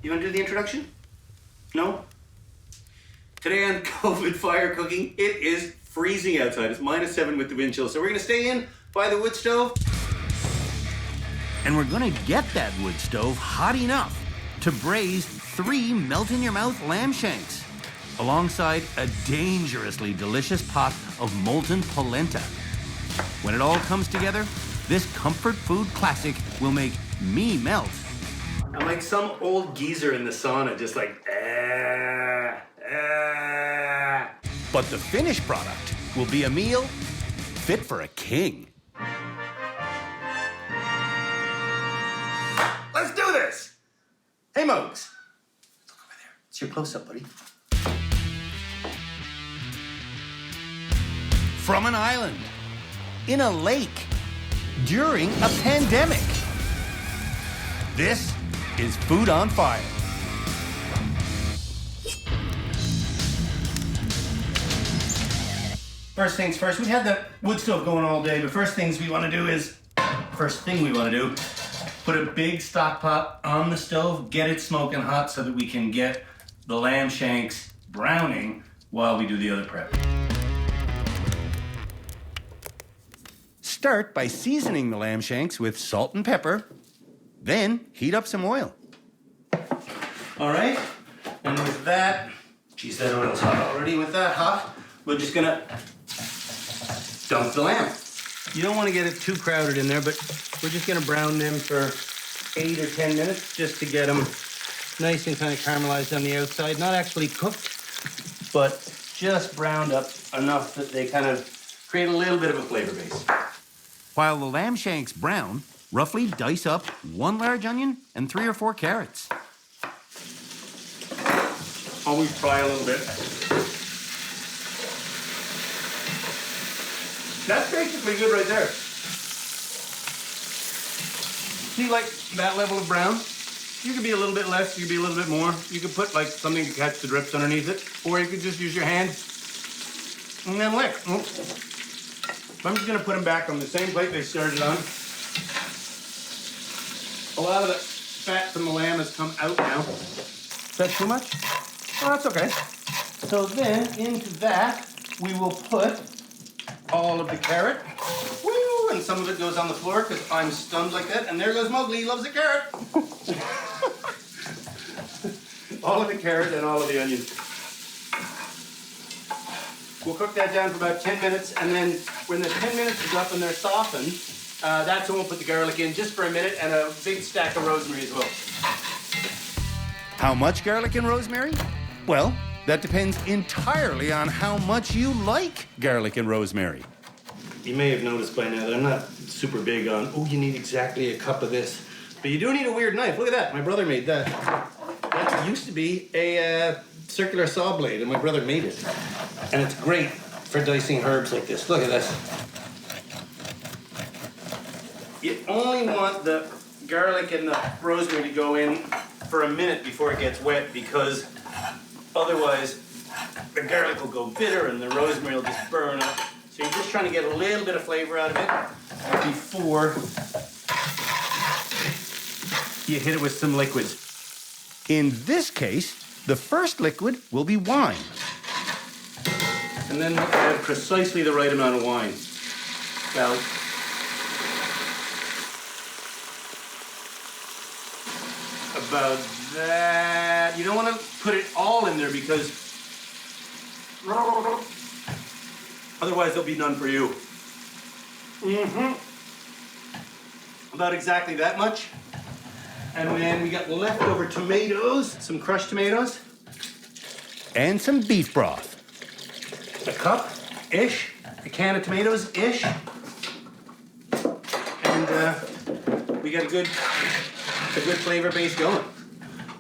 You want to do the introduction? No? Today on COVID Fire Cooking, it is freezing outside. It's -7 with the wind chill. So we're going to stay in by the wood stove. And we're going to get that wood stove hot enough to braise 3 melt-in-your-mouth lamb shanks alongside a dangerously delicious pot of molten polenta. When it all comes together, this comfort food classic will make me melt. I'm like some old geezer in the sauna, just like, But the finished product will be a meal fit for a king. Let's do this! Hey, Mogs. Look over there. It's your close-up, buddy. From an island, in a lake, during a pandemic. This is Food on Fire. First things first, we had the wood stove going all day, but first thing we want to do, put a big stock pot on the stove, get it smoking hot so that we can get the lamb shanks browning while we do the other prep. Start by seasoning the lamb shanks with salt and pepper, then heat up some oil. All right, and with that, geez, that oil's hot already. With that hot, we're just gonna dump the lamb. You don't want to get it too crowded in there, but we're just gonna brown them for 8 or 10 minutes just to get them nice and kind of caramelized on the outside. Not actually cooked, but just browned up enough that they kind of create a little bit of a flavor base. While the lamb shanks brown, roughly dice up 1 large onion and 3 or 4 carrots. Always fry a little bit. That's basically good right there. See, like that level of brown? You could be a little bit less, you could be a little bit more. You could put like something to catch the drips underneath it, or you could just use your hand and then lick. I'm just gonna put them back on the same plate they started on. A lot of the fat from the lamb has come out now. Is that too much? Oh, that's okay. So then into that, we will put all of the carrot. Woo! And some of it goes on the floor because I'm stunned like that. And there goes Mowgli, he loves the carrot. All of the carrot and all of the onions. We'll cook that down for about 10 minutes, and then when the 10 minutes is up and they're softened, that's when we'll put the garlic in just for a minute and a big stack of rosemary as well. How much garlic and rosemary? Well, that depends entirely on how much you like garlic and rosemary. You may have noticed by now that I'm not super big on, oh, you need exactly a cup of this. But you do need a weird knife. Look at that. My brother made that. That used to be a circular saw blade, and my brother made it. And it's great for dicing herbs like this. Look at this. You only want the garlic and the rosemary to go in for a minute before it gets wet, because otherwise the garlic will go bitter and the rosemary will just burn up. So you're just trying to get a little bit of flavor out of it before you hit it with some liquids. In this case, the first liquid will be wine. And then add precisely the right amount of wine. About that. You don't want to put it all in there because otherwise there'll be none for you. About exactly that much. And then we got leftover tomatoes, some crushed tomatoes. And some beef broth. A cup-ish, a can of tomatoes-ish. And we got a good flavor base going.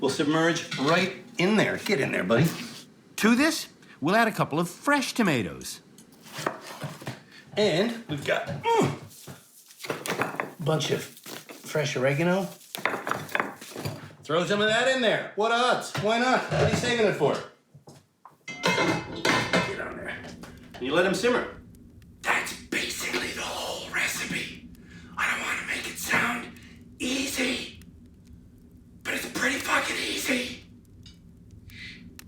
We'll submerge right in there. Get in there, buddy. To this, we'll add a couple of fresh tomatoes. And we've got a bunch of fresh oregano. Throw some of that in there. What odds? Why not? What are you saving it for? Get on there. And you let them simmer. That's basically the whole recipe. I don't want to make it sound easy, but it's pretty fucking it easy.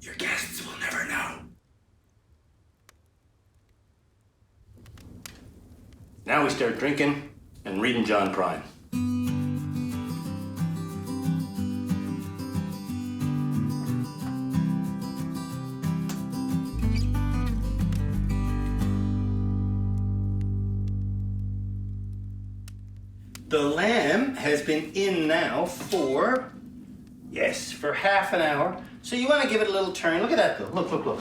Your guests will never know. Now we start drinking and reading John Prine. The lamb has been in now for half an hour. So you want to give it a little turn. Look at that, though. Look.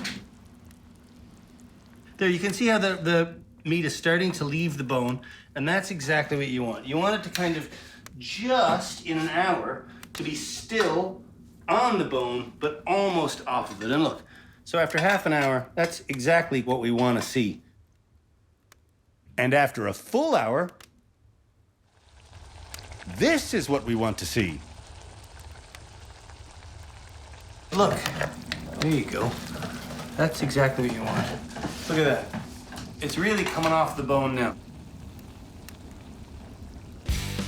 There, you can see how the meat is starting to leave the bone, and that's exactly what you want. You want it to kind of just in an hour to be still on the bone, but almost off of it. And look, so after half an hour, that's exactly what we want to see. And after a full hour, this is what we want to see. Look, there you go. That's exactly what you want. Look at that. It's really coming off the bone now.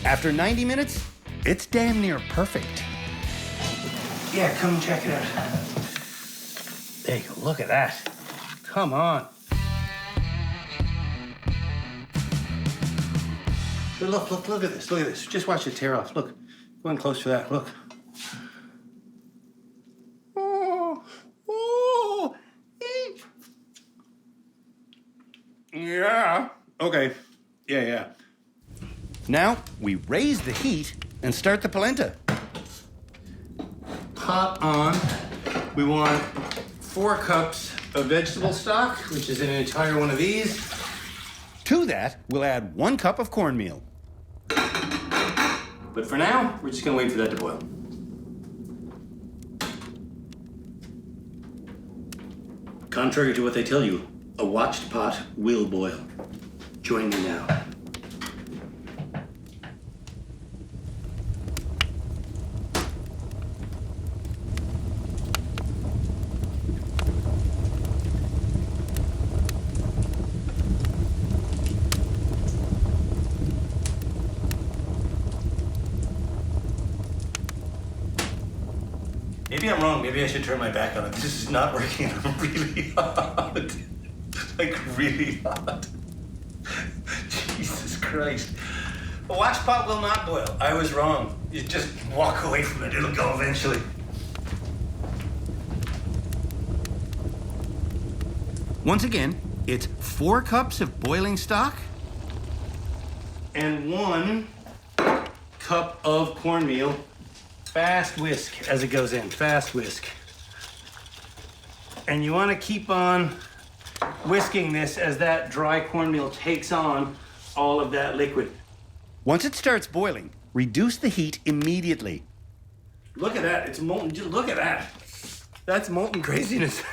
After 90 minutes, it's damn near perfect. Yeah, come check it out. There you go, look at that. Come on. Look at this. Just watch it tear off. Look, go in close for that, look. Yeah. Okay. Yeah. Now, we raise the heat and start the polenta. Pot on. We want 4 cups of vegetable stock, which is in an entire one of these. To that, we'll add 1 cup of cornmeal. But for now, we're just gonna wait for that to boil. Contrary to what they tell you, a watched pot will boil. Join me now. Maybe I'm wrong. Maybe I should turn my back on it. This is not working. I'm really hot. Like, really hot. Jesus Christ. A watch pot will not boil. I was wrong. You just walk away from it. It'll go eventually. Once again, it's 4 cups of boiling stock. And 1 cup of cornmeal. Fast whisk as it goes in. Fast whisk. And you want to keep on whisking this as that dry cornmeal takes on all of that liquid. Once it starts boiling, reduce the heat immediately. Look at that. It's molten. Just look at that. That's molten craziness.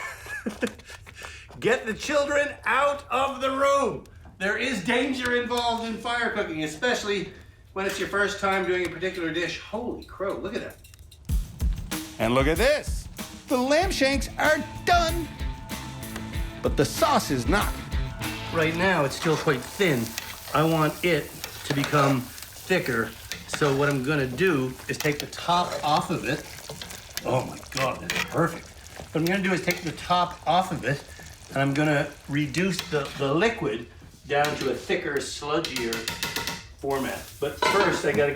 Get the children out of the room. There is danger involved in fire cooking, especially when it's your first time doing a particular dish. Holy crow, look at that. And look at this. The lamb shanks are done. But the sauce is not. Right now, it's still quite thin. I want it to become thicker. So what I'm gonna do is take the top off of it. Oh my God, that's perfect. What I'm gonna do is take the top off of it, and I'm gonna reduce the liquid down to a thicker, sludgier format. But first, I've got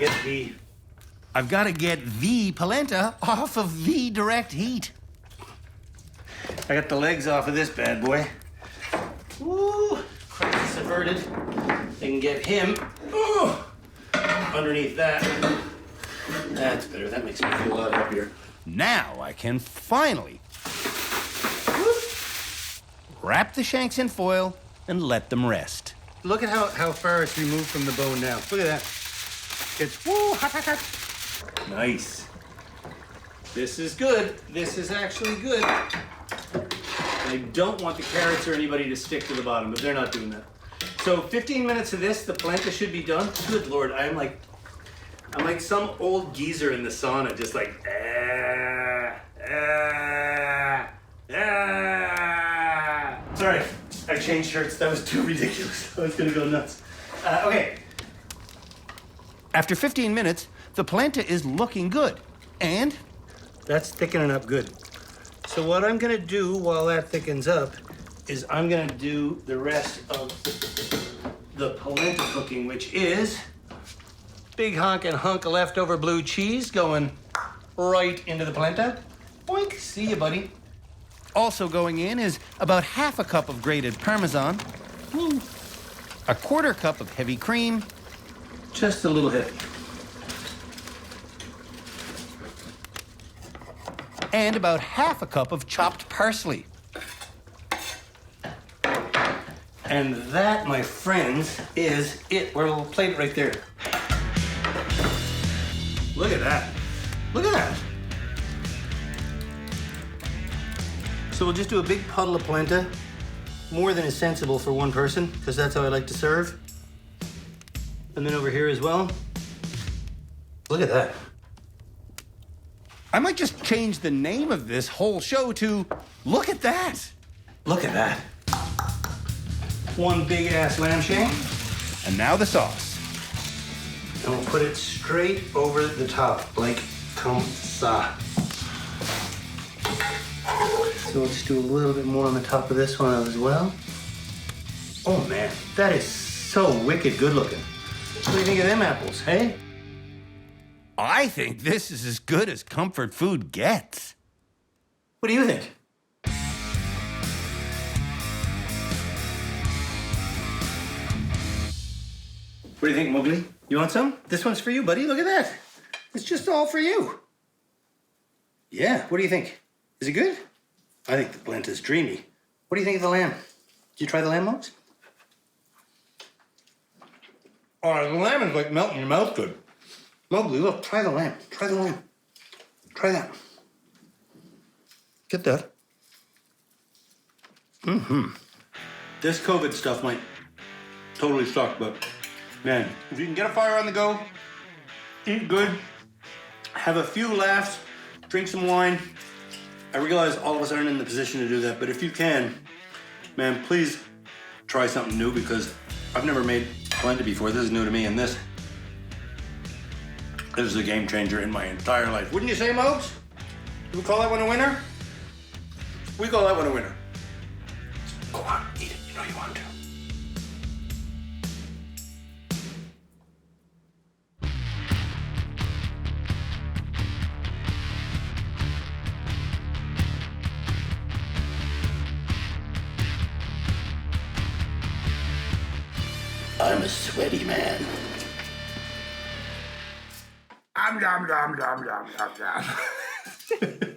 to get the polenta off of the direct heat. I got the legs off of this bad boy. Woo! Crisis averted. I can get him underneath that. That's better. That makes me feel a lot happier. Now I can finally wrap the shanks in foil and let them rest. Look at how far it's removed from the bone now. Look at that. It's hot. Nice. This is good. This is actually good. I don't want the carrots or anybody to stick to the bottom, but they're not doing that. So 15 minutes of this, the polenta should be done. Good Lord, I'm like some old geezer in the sauna, just like, Sorry, I changed shirts. That was too ridiculous. I was gonna go nuts. Okay. After 15 minutes, the polenta is looking good. And That's thickening up good. So what I'm gonna do while that thickens up is I'm gonna do the rest of the polenta cooking, which is big hunk of leftover blue cheese going right into the polenta. Boink, see you, buddy. Also going in is about half a cup of grated Parmesan, a quarter cup of heavy cream, Just a little heavy. and about half a cup of chopped parsley. And that, my friends, is it. We'll plate it right there. Look at that. Look at that. So we'll just do a big puddle of polenta, more than is sensible for one person, because that's how I like to serve. And then over here as well. Look at that. I might just change the name of this whole show to Look at That. Look at that. One big ass lamb shank. And now the sauce. And we'll put it straight over the top, like comme ça. So we'll just do a little bit more on the top of this one as well. Oh man, that is so wicked good looking. What do you think of them apples, hey? I think this is as good as comfort food gets. What do you think? What do you think, Mowgli? You want some? This one's for you, buddy. Look at that. It's just all for you. Yeah, what do you think? Is it good? I think the polenta's dreamy. What do you think of the lamb? Did you try the lamb, Mokes? Oh, the lamb is like melting in your mouth good. Mowgli, look, try the lamb. Try the lamb. Try that. Get that. This COVID stuff might totally suck, but man, if you can get a fire on the go, eat good, have a few laughs, drink some wine. I realize all of us aren't in the position to do that, but if you can, man, please try something new, because I've never made polenta before. This is new to me, and this is a game changer in my entire life. Wouldn't you say, Mokes? Do we call that one a winner? We call that one a winner. Go on, eat it. You know you want to. I'm a sweaty man. Nom nom nom nom nom nom nom.